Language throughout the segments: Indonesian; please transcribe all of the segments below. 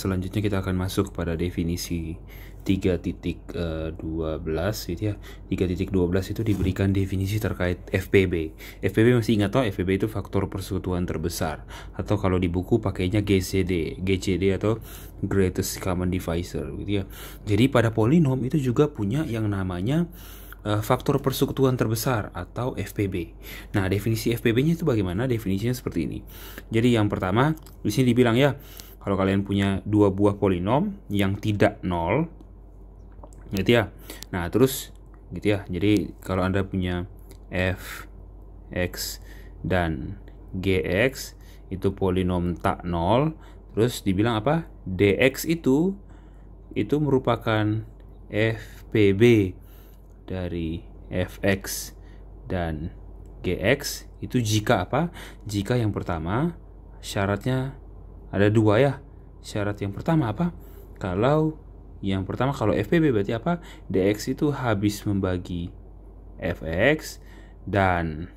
selanjutnya kita akan masuk pada definisi 3.12 gitu ya. 3.12 itu diberikan definisi terkait FPB. FPB masih ingat toh, FPB itu faktor persekutuan terbesar, atau kalau di buku pakainya GCD atau greatest common divisor gitu ya. Jadi pada polinom itu juga punya yang namanya faktor persekutuan terbesar atau FPB. Nah, definisi FPB-nya itu bagaimana? Definisinya seperti ini. Jadi yang pertama di sini dibilang ya, kalau kalian punya dua buah polinom yang tidak nol, gitu ya. Nah, terus gitu ya. Jadi kalau Anda punya f, x, dan gx itu polinom tak nol, terus dibilang apa? Dx itu merupakan FPB dari fx dan gx itu jika apa? Jika yang pertama syaratnya ada dua ya. Syarat yang pertama apa? Kalau FPB berarti apa? Dx itu habis membagi fx dan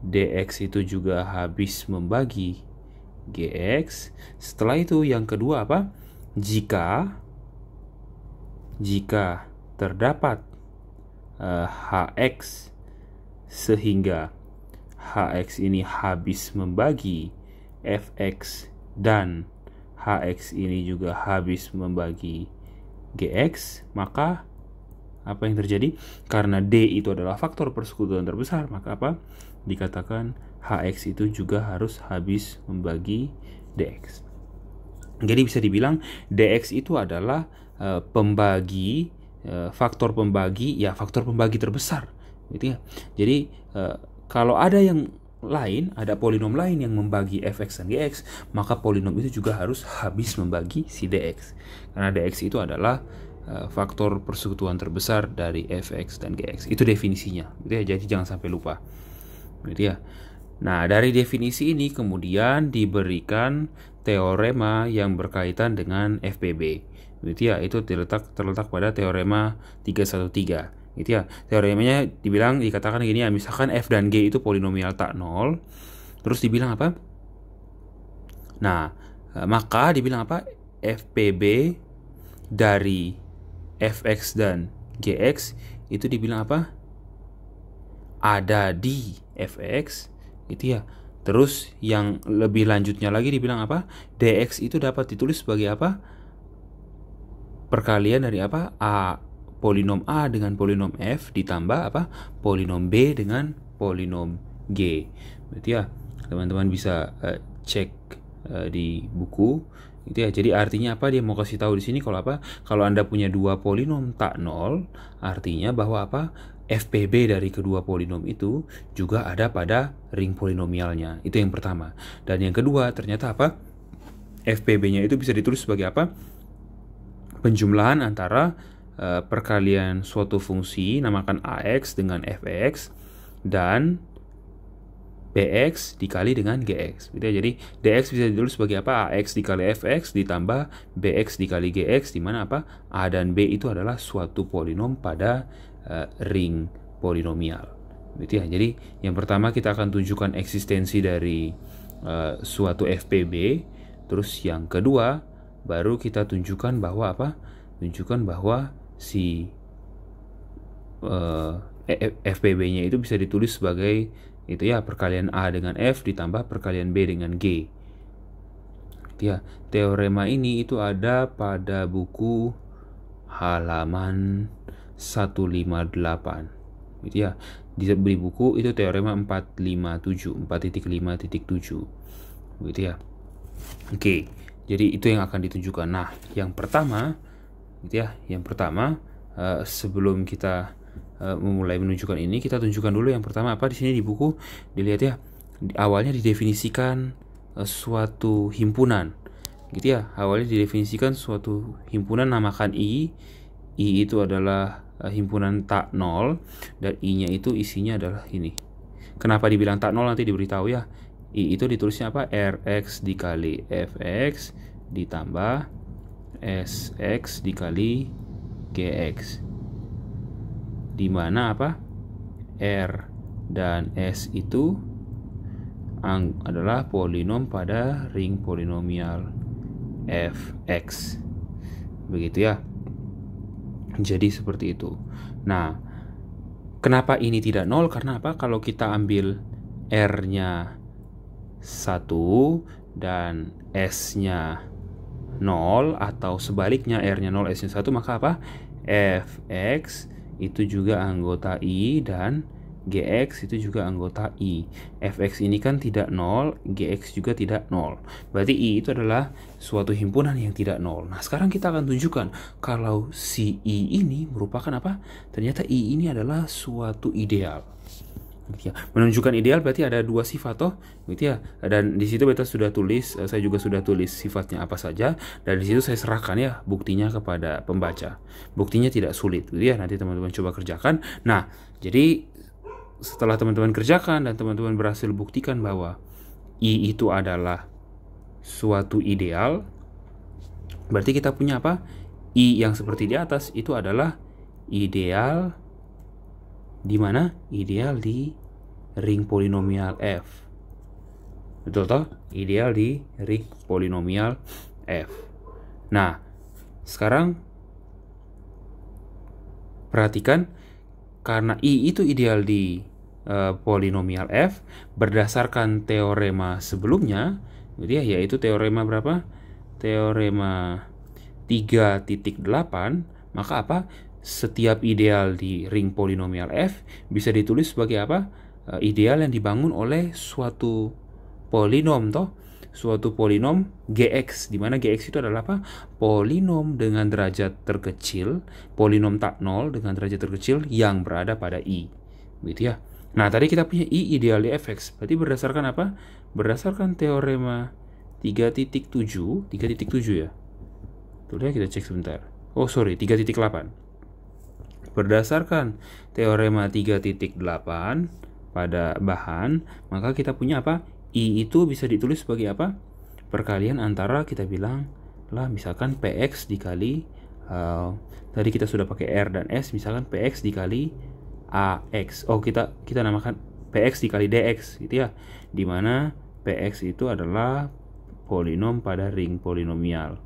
dx itu juga habis membagi gx. Setelah itu yang kedua apa? Jika terdapat hx sehingga hx ini habis membagi fx dan hx ini juga habis membagi gx, maka apa yang terjadi? Karena D itu adalah faktor persekutuan terbesar, maka apa? Dikatakan hx itu juga harus habis membagi dx. Jadi bisa dibilang dx itu adalah faktor pembagi terbesar gitu ya. Jadi kalau ada polinom lain yang membagi fx dan gx, maka polinom itu juga harus habis membagi si dx, karena dx itu adalah faktor persekutuan terbesar dari fx dan gx. Itu definisinya gitu ya, jadi jangan sampai lupa gitu ya. Nah, dari definisi ini kemudian diberikan teorema yang berkaitan dengan FPB gitu ya. Itu terletak pada teorema 313 gitu ya. Teoremanya dikatakan gini ya, misalkan f dan g itu polinomial tak nol, terus dibilang apa? Nah, maka dibilang apa? FPB dari fx dan gx itu dibilang apa? Ada di fx gitu ya. Terus yang lebih lanjutnya lagi dibilang apa? Dx itu dapat ditulis sebagai apa? Perkalian dari apa? Polinom A dengan polinom F ditambah apa? Polinom B dengan polinom G. Berarti ya, teman-teman bisa cek di buku gitu ya. Jadi artinya apa? Dia mau kasih tahu di sini kalau apa? Kalau Anda punya dua polinom tak nol, artinya bahwa apa? FPB dari kedua polinom itu juga ada pada ring polinomialnya. Itu yang pertama. Dan yang kedua, ternyata apa? FPB-nya itu bisa ditulis sebagai apa? Penjumlahan antara perkalian suatu fungsi, namakan AX dengan FX, dan BX dikali dengan GX. Jadi DX bisa ditulis sebagai apa? AX dikali FX ditambah BX dikali GX, di mana apa? A dan B itu adalah suatu polinom pada ring polinomial. Gitu ya. Jadi yang pertama kita akan tunjukkan eksistensi dari suatu FPB. Terus yang kedua baru kita tunjukkan bahwa apa? Tunjukkan bahwa si FPB-nya itu bisa ditulis sebagai itu ya, perkalian A dengan F ditambah perkalian B dengan G. Ya, teorema ini itu ada pada buku halaman 158. Gitu ya. Di buku itu teorema 4.5.7. Gitu ya. Oke. Jadi itu yang akan ditunjukkan. Nah, yang pertama gitu ya. Yang pertama sebelum kita memulai menunjukkan ini, kita tunjukkan dulu yang pertama apa di sini di buku. Dilihat ya. Awalnya didefinisikan suatu himpunan. Gitu ya. Awalnya didefinisikan suatu himpunan, namakan I. I itu adalah himpunan tak nol, dan I-nya itu isinya adalah ini. Kenapa dibilang tak nol nanti diberitahu ya. I itu ditulisnya apa? Rx dikali Fx ditambah Sx dikali Gx, di mana apa? R dan S itu adalah polinom pada ring polinomial fx. Begitu ya. Jadi seperti itu. Nah, kenapa ini tidak 0? Karena apa? Kalau kita ambil R-nya 1 dan S-nya 0, atau sebaliknya R-nya 0, S-nya 1, maka apa? Fx itu juga anggota I dan Gx itu juga anggota I. Fx ini kan tidak 0, Gx juga tidak 0. Berarti I itu adalah suatu himpunan yang tidak 0. Nah, sekarang kita akan tunjukkan kalau si I ini merupakan apa? Ternyata I ini adalah suatu ideal. Menunjukkan ideal berarti ada dua sifat toh, gitu ya. Dan di situ beta sudah tulis, saya juga sudah tulis sifatnya apa saja, dan di situ saya serahkan ya buktinya kepada pembaca. Buktinya tidak sulit, gitu ya. Nanti teman-teman coba kerjakan. Nah, jadi setelah teman-teman kerjakan dan teman-teman berhasil buktikan bahwa I itu adalah suatu ideal, berarti kita punya apa? I yang seperti di atas itu adalah ideal di mana? Ideal di ring polinomial F. Betul toh? Ideal di ring polinomial F. Nah, sekarang perhatikan, karena I itu ideal di polinomial F berdasarkan teorema sebelumnya, gitu ya, yaitu teorema berapa? Teorema 3.8, maka apa? Setiap ideal di ring polinomial F bisa ditulis sebagai apa? Ideal yang dibangun oleh suatu polinom toh, suatu polinom Gx, di mana Gx itu adalah apa? Polinom dengan derajat terkecil, polinom tak nol dengan derajat terkecil yang berada pada I, gitu ya. Nah, tadi kita punya I ideal di fx, berarti berdasarkan apa? Berdasarkan teorema 3.7 ya. Tuh ya, kita cek sebentar. Oh sorry, 3.8. Berdasarkan teorema 3.8 pada bahan, maka kita punya apa? I itu bisa ditulis sebagai apa? Perkalian antara, kita bilang lah misalkan Px dikali tadi kita sudah pakai R dan S, misalkan Px dikali AX. Oh, kita namakan Px dikali Dx, gitu ya. Dimana Px itu adalah polinom pada ring polinomial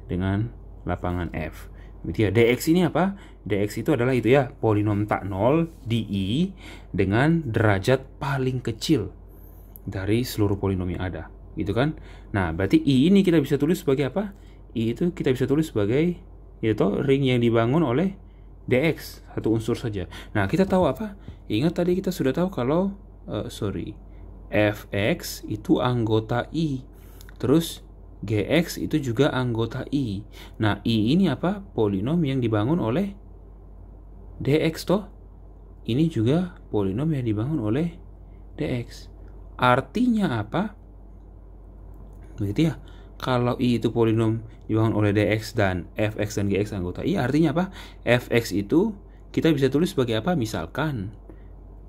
dengan lapangan F, gitu ya. Dx ini apa? Dx itu adalah itu ya, polinom tak nol di I dengan derajat paling kecil dari seluruh polinom yang ada, gitu kan. Nah, berarti I ini kita bisa tulis sebagai apa? I itu kita bisa tulis sebagai itu ring yang dibangun oleh Dx, satu unsur saja. Nah, kita tahu apa? Ingat tadi kita sudah tahu kalau Fx itu anggota I, terus Gx itu juga anggota I. Nah, I ini apa? Polinom yang dibangun oleh Dx toh. Ini juga polinom yang dibangun oleh Dx. Artinya apa? Begitu ya. Kalau I itu polinom dibangun oleh Dx dan Fx dan Gx anggota I, artinya apa? Fx itu kita bisa tulis sebagai apa? Misalkan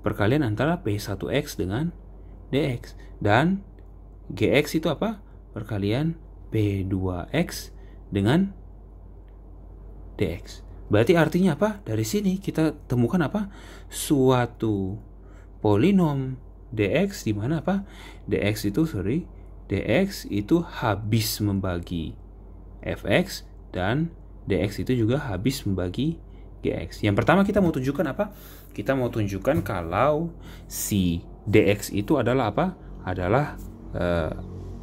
perkalian antara P1x dengan Dx, dan Gx itu apa? Perkalian P2x dengan Dx. Berarti artinya apa? Dari sini kita temukan apa? Suatu polinom Dx di mana apa? Dx itu habis membagi Fx, dan Dx itu juga habis membagi Gx. Yang pertama kita mau tunjukkan apa? Kita mau tunjukkan kalau si Dx itu adalah apa? Adalah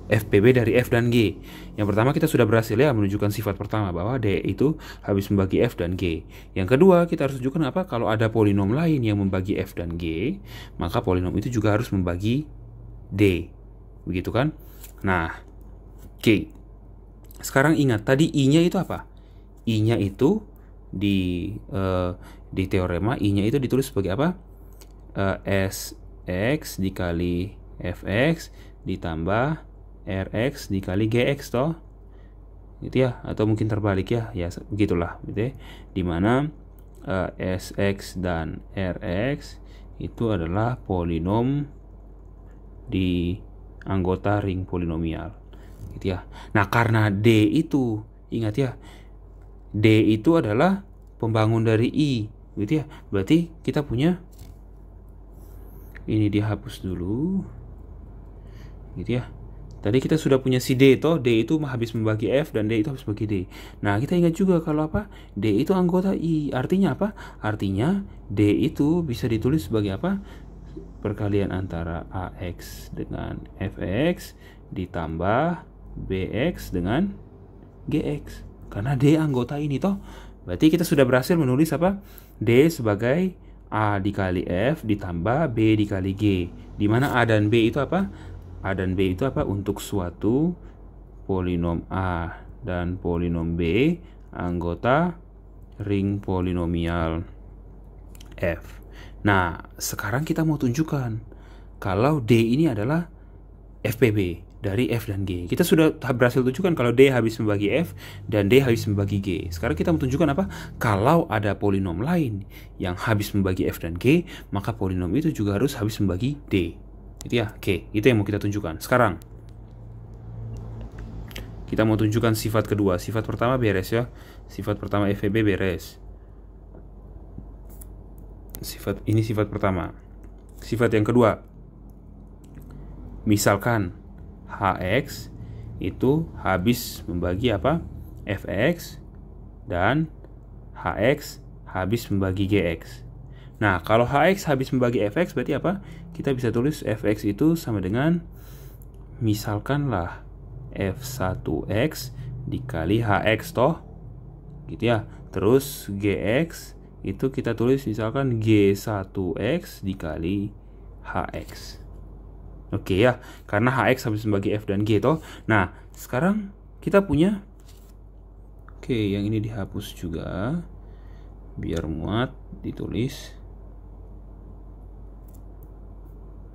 FPB dari F dan G. Yang pertama kita sudah berhasil ya menunjukkan sifat pertama bahwa D itu habis membagi F dan G. Yang kedua kita harus tunjukkan apa? Kalau ada polinom lain yang membagi F dan G, maka polinom itu juga harus membagi D. Begitu kan? Nah, oke. Sekarang ingat tadi I-nya itu apa? I-nya itu di teorema I-nya itu ditulis sebagai apa? Sx dikali Fx ditambah Rx dikali Gx toh, gitu ya, atau mungkin terbalik ya, begitulah, gitu ya. Dimana Sx dan Rx itu adalah polinom di anggota ring polinomial, gitu ya. Nah, karena D itu, ingat ya, D itu adalah pembangun dari I, gitu ya. Berarti kita punya, ini dihapus dulu, gitu ya. Tadi kita sudah punya si D toh, D itu habis membagi F dan D itu habis membagi D. Nah, kita ingat juga kalau apa? D itu anggota I. Artinya apa? Artinya D itu bisa ditulis sebagai apa? Perkalian antara AX dengan FX ditambah BX dengan GX. Karena D anggota ini toh. Berarti kita sudah berhasil menulis apa? D sebagai A dikali F ditambah B dikali G. Di mana A dan B itu apa? A dan B itu apa? Untuk suatu polinom A dan polinom B anggota ring polinomial F. Nah, sekarang kita mau tunjukkan kalau D ini adalah FPB dari F dan G. Kita sudah berhasil tunjukkan kalau D habis membagi F dan D habis membagi G. Sekarang kita mau tunjukkan apa? Kalau ada polinom lain yang habis membagi F dan G, maka polinom itu juga harus habis membagi D. Itu ya, oke. Itu yang mau kita tunjukkan. Sekarang kita mau tunjukkan sifat kedua. Sifat pertama beres ya. Sifat pertama FPB beres. Ini sifat pertama. Sifat yang kedua. Misalkan HX itu habis membagi apa? Fx dan HX habis membagi GX. Nah, kalau HX habis membagi Fx berarti apa? Kita bisa tulis Fx itu sama dengan misalkanlah F1x dikali HX toh. Gitu ya. Terus GX itu kita tulis misalkan G1x dikali HX. Oke ya, karena HX habis membagi F dan G toh. Nah, sekarang kita punya yang ini dihapus juga biar muat ditulis.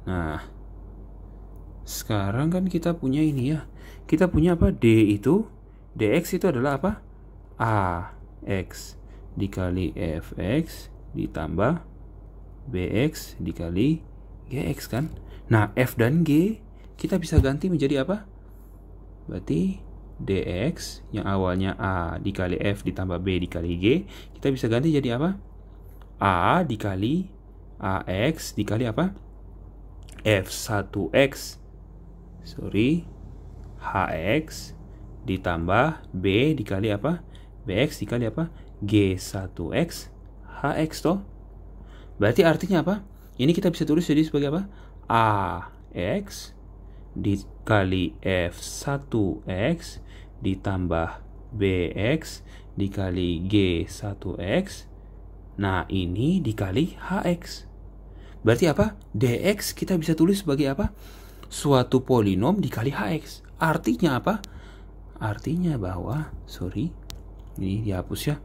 Nah, sekarang kan kita punya ini ya. Kita punya apa? D itu, DX itu adalah apa? AX dikali FX ditambah BX dikali GX kan. Nah, F dan G kita bisa ganti menjadi apa? Berarti DX yang awalnya A dikali F ditambah B dikali G, kita bisa ganti jadi apa? A dikali AX dikali apa? F1X HX ditambah B dikali apa? BX dikali apa? G1X HX toh. Berarti artinya apa? Ini kita bisa tulis jadi sebagai apa? AX dikali F1X ditambah BX dikali G1X. Nah, ini dikali HX. Berarti apa? DX kita bisa tulis sebagai apa? Suatu polinom dikali HX. Artinya apa? Artinya bahwa, ini dihapus ya.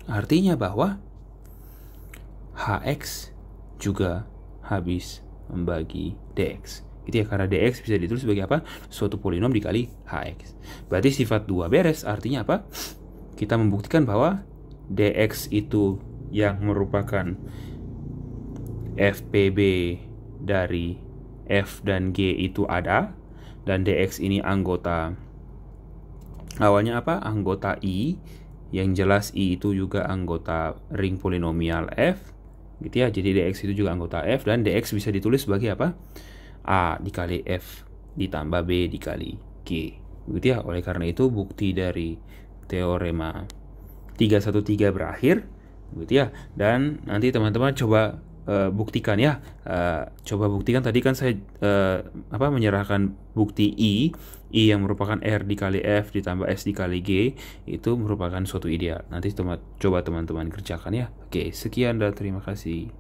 Artinya bahwa HX juga habis membagi DX. Itu ya, karena DX bisa ditulis sebagai apa? Suatu polinom dikali HX. Berarti sifat 2 beres. Artinya apa? Kita membuktikan bahwa DX itu yang merupakan FPB dari F dan G itu ada, dan DX ini anggota awalnya apa? Anggota I, yang jelas I itu juga anggota ring polinomial F, gitu ya. Jadi DX itu juga anggota F, dan DX bisa ditulis sebagai apa? A dikali F ditambah B dikali G, gitu ya. Oleh karena itu bukti dari teorema 313 berakhir, gitu ya. Dan nanti teman-teman coba buktikan ya. Coba buktikan, tadi kan saya menyerahkan bukti I yang merupakan R dikali F ditambah S dikali G itu merupakan suatu ideal. Nanti coba teman-teman kerjakan ya. Oke, sekian dan terima kasih.